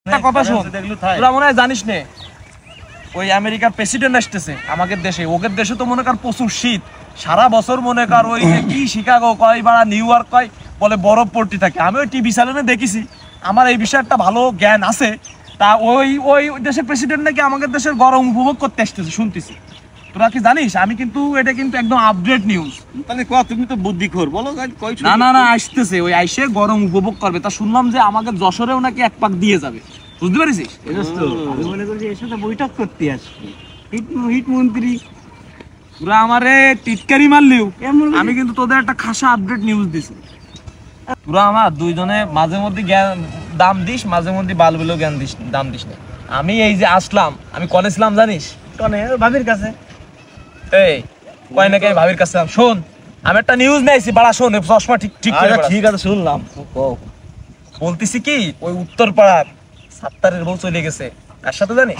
একটা কথা শোন, তোরা মনে হয় জানিস নে ওই আমেরিকার প্রেসিডেন্ট আসতেছে আমাদের দেশে। ওদের দেশে তো মনে কর প্রচুর শীত, সারা বছর মনে কর ওই যে কি শিকাগো কয় বা নিউ ইয়র্ক কয় বলে বরফ পড়তে থাকে। আমি ওই টিভি চ্যানেলে দেখেছি, আমার এই বিষয়ে একটা ভালো জ্ঞান আছে। তা ওই ওই দেশের প্রেসিডেন্ট নাকি আমাদের দেশের গরম উপভোগ করতে আসতেছে শুনতেছি। তোরা কি জানিস? আমি কিন্তু এটা কিন্তু একদম আপডেট নিউজ। তাহলে ক তুমি তো বুদ্ধিখোর, বলো না না না, আসতেছে ওই আইসে গরম উপভোগ করবে। তা শুনলাম যে আমাদের যশোরেও নাকি এক পাক দিয়ে যাবে, বুঝতে পারিস? আমি মনে করি এর সাথে বৈঠক করতে আসছি হিট মন্ত্রী। তোরা আমারে টিটকারি মারলিও আমি কিন্তু তোদের একটা খাসা আপডেট নিউজ দিছি। তোরা আমার দুইজনে মাঝে মধ্যে জ্ঞান দাম দিস, মাঝে মধ্যে বালবেলেও জ্ঞান দিস, দাম দিস না। আমি এই যে আসলাম, আমি কনে ছিলাম জানিস? কনে ভাবির কাছে। এই কয় নাকি আমি ভাবির কাছে। শোন, আমি একটা নিউজ নিয়েছি, বাড়া শোন, চশমা ঠিক ঠিক করে ঠিক আছে শুনলাম। বলতেছি কি, ওই উত্তর পাড়ার সাত্তারের বউ চলে গেছে। কার সাথে জানি?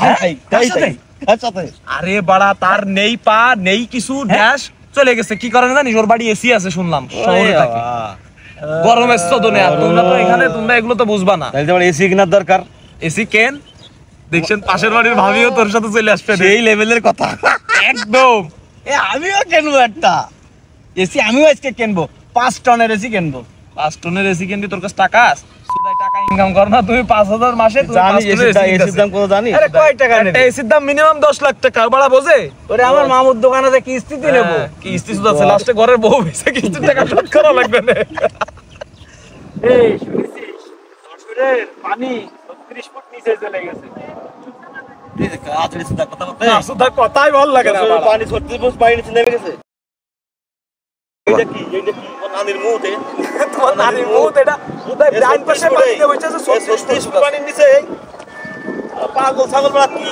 আরে বাড়া, তার নেই পা নেই কিছু, ড্যাশ চলে গেছে। কি কারণে জানিস? ওর বাড়ি এসি আছে শুনলাম, শহরে থাকে, গরমের চোদনে। আর তোমরা তো এখানে, তোমরা এগুলো তো বুঝবা না। তাহলে তোমার এসি কেনার দরকার। এসি কেন, দেখছেন পাশের বাড়ির ভাবিও তোর সাথে চলে আসবে, এই লেভেলের কথা একদম। আমিও কিনবো একটা এসি, আমিও আজকে কিনবো 5 টনের এসি কিনবো। 5 টনের এসি কিনবি? তোর কাছে টাকা আছে? সুদাই টাকা ইনকাম কর না তুমি 5000 মাসে। তুমি এসির দাম কত জানিস? আরে কয় টাকা নেবে? এসির দাম মিনিমাম 10 লাখ টাকা। বাড়া বোঝে? ওরে আমার মামুর দোকানে যে কিস্তিতে নেব, কিস্তি সুদ আছে, লাস্টে ঘরের বউ বেঁচে কিস্তির টাকা শোধ করা লাগবে না। এই শুনেছিস যশোরের পানি 36 ফুট নিচে চলে গেছে? কথাই ভালো লাগে না। পানি 36 ফুট পানি নিচে নেমে গেছে। এইটা কি ওর নানির মুহূর্তে, তোমার নানির মুখ এটা উদয় ডাইন পাশে পানি দিয়ে বসে আছে 36 ফুট পানির নিচে। পাগল ছাগল কি